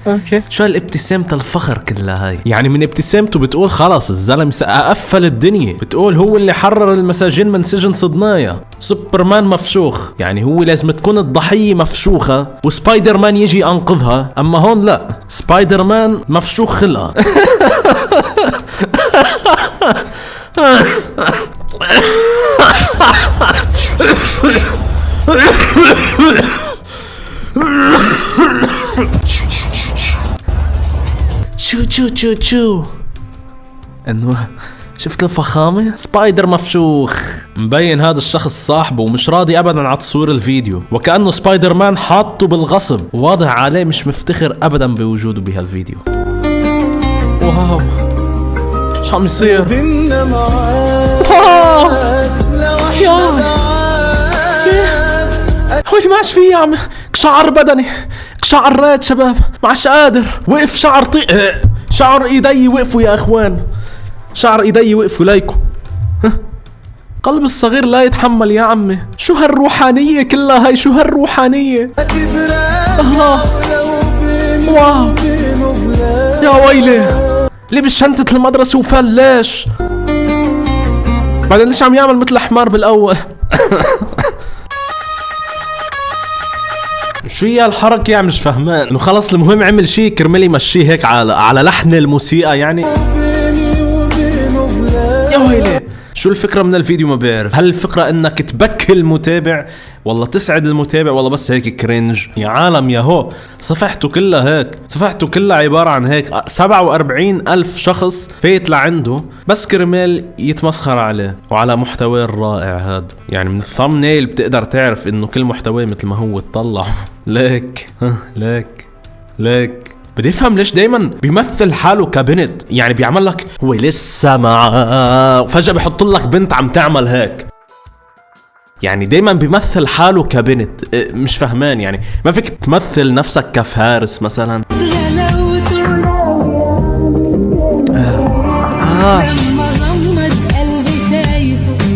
اوكي. شو هالابتسامة الفخر كلها هاي؟ يعني من ابتسامته بتقول خلاص الزلمة قفل الدنيا، بتقول هو اللي حرر المساجين من سجن صدنايا، سوبرمان مفشوخ، يعني هو لازم تكون الضحية مفشوخة وسبايدر مان يجي انقذها، اما هون لا، سبايدر مان مفشوخ خلقها. شو انه شفت الفخامة؟ سبايدر مفشوخ. مبين هذا الشخص صاحبه ومش راضي ابدا على تصوير الفيديو، وكأنه سبايدر مان حاطه بالغصب، واضح عليه مش مفتخر ابدا بوجوده بهالفيديو. واو شو عم يصير؟ هو ما عادش فيه، عم شعر بدني، شعرات شباب، ما عادش قادر، وقف شعر شعر ايدي وقفوا يا اخوان، شعر ايدي وقفوا ليكم. قلب الصغير لا يتحمل يا عمي. شو هالروحانية كلها هاي؟ شو هالروحانية؟ الله واو يا ويلي، لبس شنطة المدرسة وفال. ليش؟ بعدين ليش عم يعمل مثل حمار بالاول؟ شو هي الحركة يعني؟ مش فهمان انه خلص المهم عمل شي كرمال يمشيه هيك على لحن الموسيقى يعني. يا ويلي شو الفكرة من الفيديو؟ ما بعرف، هل الفكرة انك تبكي المتابع والله تسعد المتابع والله بس هيك كرينج؟ يا عالم يا هو صفحته كلها هيك، صفحته كلها عبارة عن هيك 47,000 شخص فايت لعنده بس كرمال يتمسخر عليه وعلى محتواه الرائع هذا. يعني من الثامنيل بتقدر تعرف انه كل محتواه مثل ما هو تطلع. ليك ليك بدي افهم ليش دايما بيمثل حاله كبنت، يعني بيعمل لك هو لسه معاه وفجأة بيحط لك بنت عم تعمل هيك، يعني دايما بيمثل حاله كبنت. مش فهمان يعني، ما فيك تمثل نفسك كفارس مثلا؟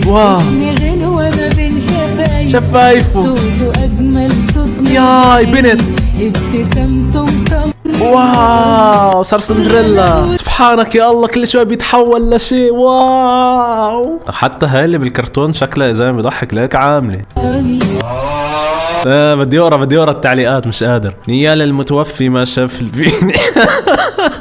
واو شفايفه ياي بنت، واو صار سندريلا. سبحانك يا الله كل شوي بيتحول لشيء. واو حتى هاي اللي بالكرتون شكلها زي ما بيضحك ليك عامله. بدي اقرا التعليقات مش قادر. نيال المتوفي ما شاف الفيديو.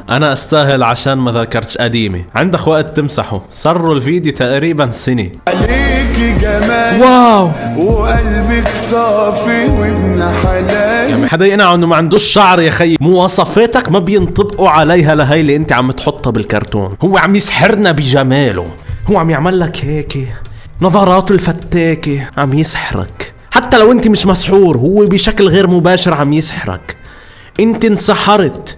انا استاهل عشان ما ذكرتش قديمه، عندك وقت تمسحه، صروا الفيديو تقريبا سنه. عليكي جمال واو وقلبك صافي وابن حلال. يعني حدا يقنع انه ما عندوش شعر يا خي؟ مواصفاتك ما بينطبقوا عليها لهي اللي انت عم تحطها بالكرتون. هو عم يسحرنا بجماله، هو عم يعمل لك هيك نظراته الفتاكه، عم يسحرك حتى لو انت مش مسحور، هو بشكل غير مباشر عم يسحرك. انت انسحرت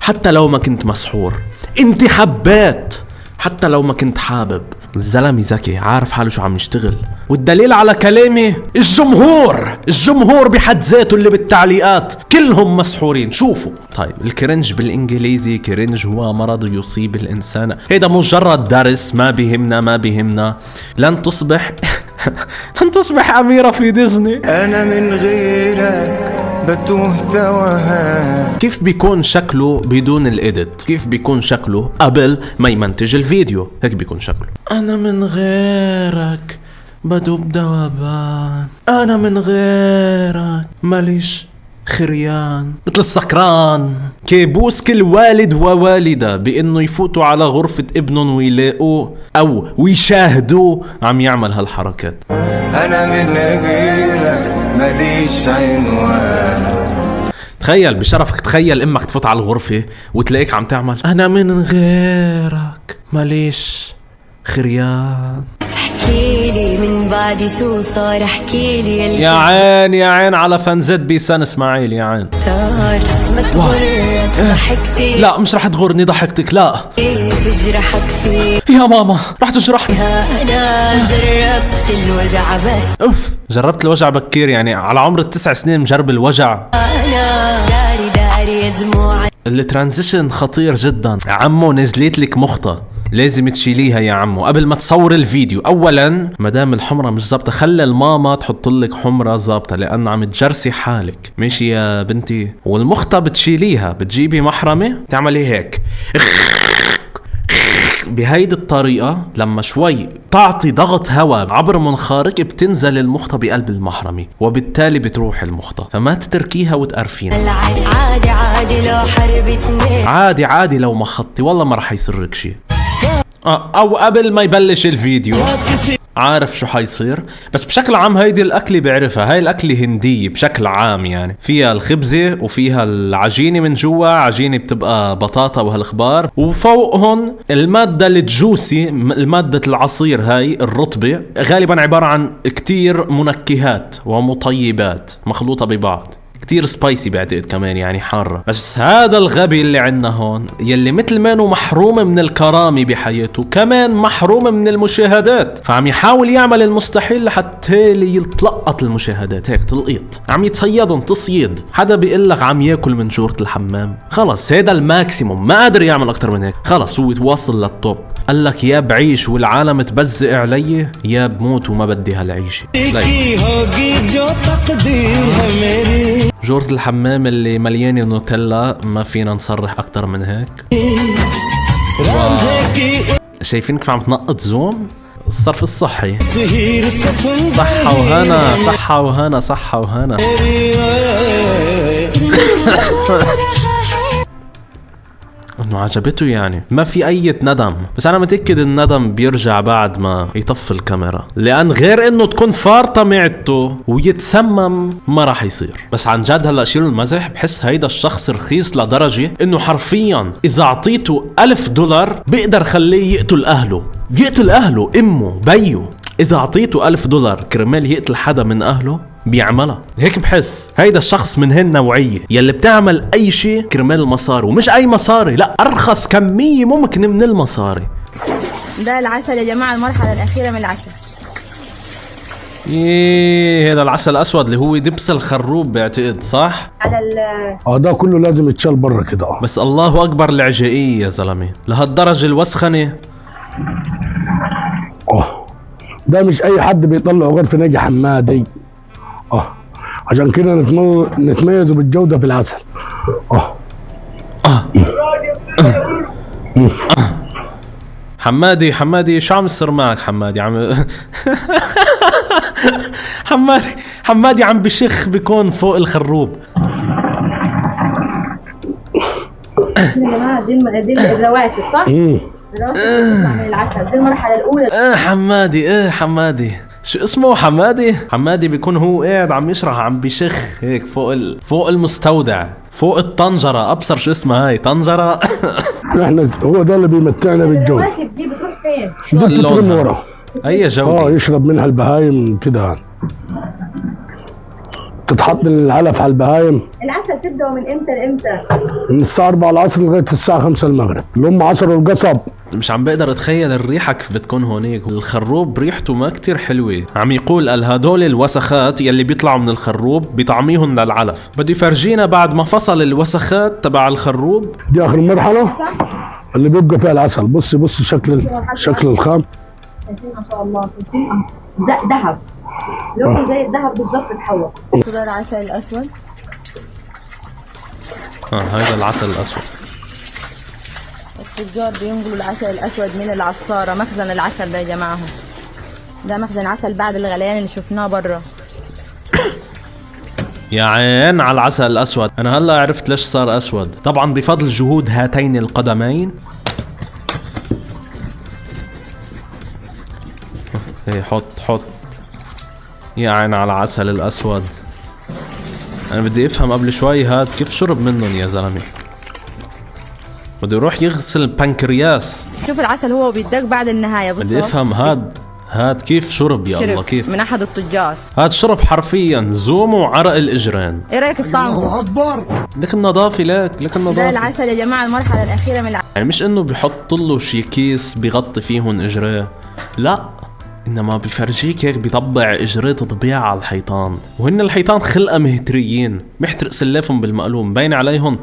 حتى لو ما كنت مسحور، انت حبات حتى لو ما كنت حابب. الزلمة ذكي عارف حاله شو عم يشتغل، والدليل على كلامي الجمهور بحد ذاته اللي بالتعليقات كلهم مسحورين. شوفوا طيب الكرنج بالانجليزي كرنج هو مرض يصيب الانسان، هيدا مجرد درس، ما بيهمنا لن تصبح أميرة في ديزني. أنا من غيرك بتوه توهان. كيف بيكون شكله بدون الإيديت؟ كيف بيكون شكله قبل ما يمنتج الفيديو؟ هيك بيكون شكله. أنا من غيرك بدوب دوبان، أنا من غيرك ماليش خريان، مثل السكران. كابوس كل والد ووالدة بانه يفوتوا على غرفة ابنهم ويلاقوه او ويشاهدوه عم يعمل هالحركات. انا من غيرك ماليش عنوان. تخيل بشرفك، تخيل امك تفوت على الغرفة وتلاقيك عم تعمل انا من غيرك ماليش خريان. احكيلي من بعد شو صار، احكيلي يا عين على فانزات بيسان اسماعيل. يا عين ما تغرك ضحكتي. لا مش رح تغرني ضحكتك، لا بجرحك فيه يا ماما، رح تجرحني. انا جربت الوجع جربت الوجع بكير، يعني على عمر 9 سنين مجرب الوجع. انا داري دموعي. الترانزيشن خطير جدا. عمو نزلت لك مخطة، لازم تشيليها يا عمو قبل ما تصور الفيديو. اولا مدام الحمرة مش ظابطة، خلي الماما تحط لك حمرة ظابطة لان عم تجرسي حالك. ماشي يا بنتي؟ والمخطة بتشيليها، بتجيبي محرمة تعملي هيك بهيدي الطريقة. لما شوي تعطي ضغط هواء عبر منخارك بتنزل المخطة بقلب المحرمة، وبالتالي بتروح المخطة. فما تتركيها وتقرفينا. عادي عادي لو حربتني، عادي عادي لو ما خطي، والله ما رح يصيرك شي. او قبل ما يبلش الفيديو عارف شو حيصير. بس بشكل عام هيدي الأكلة بعرفها، هاي الأكلة هندية بشكل عام، يعني فيها الخبزة وفيها العجينة من جوا، عجينة بتبقى بطاطا وهالخبار، وفوقهم المادة الجوسي، المادة العصير هاي الرطبة، غالبا عبارة عن كتير منكهات ومطيبات مخلوطة ببعض، كتير سبايسي بعتقد كمان، يعني حارة. بس هذا الغبي اللي عنا هون يلي مثل ما انه محروم من الكرامة بحياته، كمان محروم من المشاهدات، فعم يحاول يعمل المستحيل لحتى يتلقط المشاهدات. هيك تلقيط، عم يتصيدهم تصيد. حدا بيقول لك عم ياكل من جورة الحمام، خلص هذا الماكسيموم، ما قادر يعمل اكتر من هيك. خلص هو واصل للطوب. قال لك يا بعيش والعالم تبزق علي، يا بموت وما بدي هالعيشة. جورة الحمام اللي مليانة نوتيلا، ما فينا نصرح أكتر من هيك. شايفين كيف عم تنقط زوم؟ الصرف الصحي. صحة وهنا، صحة وهنا، صحة وهنا. انه عجبته يعني، ما في اي ندم. بس انا متأكد الندم بيرجع بعد ما يطفي الكاميرا، لان غير انه تكون فارطة معدته ويتسمم ما راح يصير. بس عن جد هلا شيلوا المزح، بحس هيدا الشخص رخيص لدرجة انه حرفيا اذا اعطيته $1000 بيقدر خليه يقتل اهله، يقتل اهله، امه، بيه. اذا اعطيته $1000 كرمال يقتل حدا من اهله بيعملها. هيك بحس هيدا الشخص من هالنوعية يلي بتعمل اي شيء كرمال المصاري، ومش اي مصاري، لا، ارخص كمية ممكن من المصاري. ده العسل يا جماعة، المرحلة الأخيرة من العسل. ايه هذا العسل الاسود اللي هو دبس الخروب بعتقد، صح؟ على ده كله لازم يتشال برا كده. بس الله اكبر العجائية يا زلمة، لهالدرجة الوسخنة. ده مش اي حد بيطلعه غير في ناجي حمادي. عشان كده نتميز بالجودة في العسل. حمادي شو عم يصير معك حمادي؟ حمادي عم بشخ بيكون فوق الخروب. يا جماعة دي الرواتب، صح؟ الرواتب من العسل، دي المرحلة الأولى. حمادي شو اسمه؟ حمادي بيكون هو قاعد عم يشرح، عم بشخ هيك فوق المستودع، فوق الطنجرة. ابصر شو اسمها هاي، طنجرة. احنا هو ده اللي بيمتعنا بالجو. الرواتب دي بتروح فين؟ شو اللون ورا؟ اي جودة؟ يشرب منها البهايم كده، تتحط العلف على البهايم. العسل تبدأ من امتى لامتى؟ من الساعة 4 العصر لغاية الساعة 5 المغرب. اللي هم عصروا القصب. مش عم بقدر اتخيل الريحة كيف بتكون هونيك. الخروب ريحته ما كتير حلوة. عم يقول هدول الوسخات يلي بيطلعوا من الخروب بيطعميهم للعلف. بده يفرجينا بعد ما فصل الوسخات تبع الخروب. دي اخر مرحلة اللي بيبقى فيها العسل. بص شكل الخام. ما شاء الله، ذهب، لونه زي الذهب بالضبط تحول. ده العسل الأسود. هذا العسل الأسود. التجار بينقلوا العسل الأسود من العصارة، مخزن العسل ده يا جماعة. ده مخزن عسل بعد الغليان اللي شفناه برا. يا عين على العسل الأسود. أنا هلا عرفت ليش صار أسود، طبعا بفضل جهود هاتين القدمين. هي حط. يا عين على العسل الأسود. أنا بدي أفهم قبل شوي هاد كيف شرب منهم يا زلمة. بده يروح يغسل البنكرياس. شوف العسل هو بيدق بعد النهاية. بص بدي أفهم هاد كيف شرب يا الله، كيف من أحد التجار. هاد شرب حرفيا زوم وعرق الإجران. إيه رأيك في طعمه؟ لك النظافة، لك النظافة. ده العسل يا جماعة، المرحلة الأخيرة من العسل. يعني مش إنه بيحط له شي كيس بيغطي فيهن إجراه، لا، انما بيفرجيك هيك بيطبع اجريه طبيعة على الحيطان. وهن الحيطان خلقة مهتريين، محترق سلافهم بالمقلوم، باين عليهم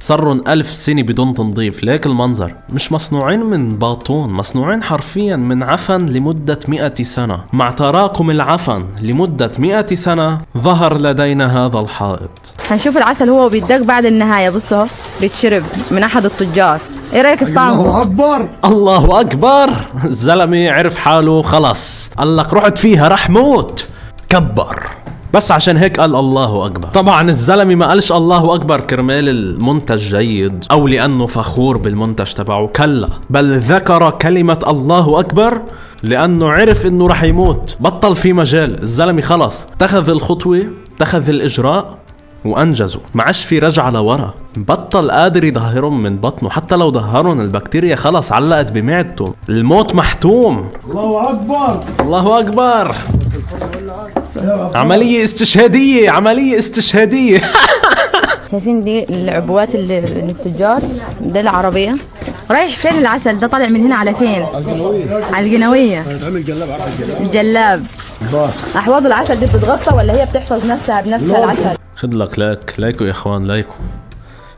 صارن 1000 سنة بدون تنظيف. ليك المنظر، مش مصنوعين من باطون، مصنوعين حرفيا من عفن لمدة 100 سنة. مع تراكم العفن لمدة 100 سنة ظهر لدينا هذا الحائط. هنشوف العسل هو بيدق بعد النهاية. بصوا بيتشرب من أحد التجار. ايه رايك في طعمه؟ الله اكبر الله اكبر. الزلمة عرف حاله خلص، قال لك رحت فيها رح موت، كبر. بس عشان هيك قال الله اكبر. طبعا الزلمة ما قالش الله اكبر كرمال المنتج جيد او لانه فخور بالمنتج تبعه، كلا، بل ذكر كلمة الله اكبر لانه عرف انه رح يموت. بطل في مجال، الزلمة خلص اتخذ الخطوة، اتخذ الاجراء وانجزوا، ما عادش في رجعة لورا. بطل قادر يظهرهم من بطنه، حتى لو ظهرهم البكتيريا خلص علقت بمعدته، الموت محتوم. الله اكبر الله اكبر. عملية استشهادية، عملية استشهادية. شايفين دي العبوات اللي التجار؟ ده العربية. رايح فين العسل ده؟ طالع من هنا على فين؟ على القنوية. هتعمل جلاب، عارف الجلاب؟ الجلاب. بس أحواض العسل دي بتتغطى ولا هي بتحفظ نفسها بنفسها العسل؟ خد لك لايكو يا اخوان، لايكو.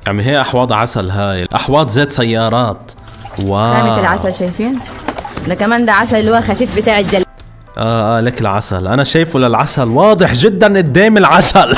يعني هي احواض عسل، هاي احواض زيت سيارات. واو. خامة العسل شايفين؟ ده كمان ده عسل اللي هو خفيف بتاع الجلاب. لك العسل، انا شايفه للعسل واضح جدا قدام العسل.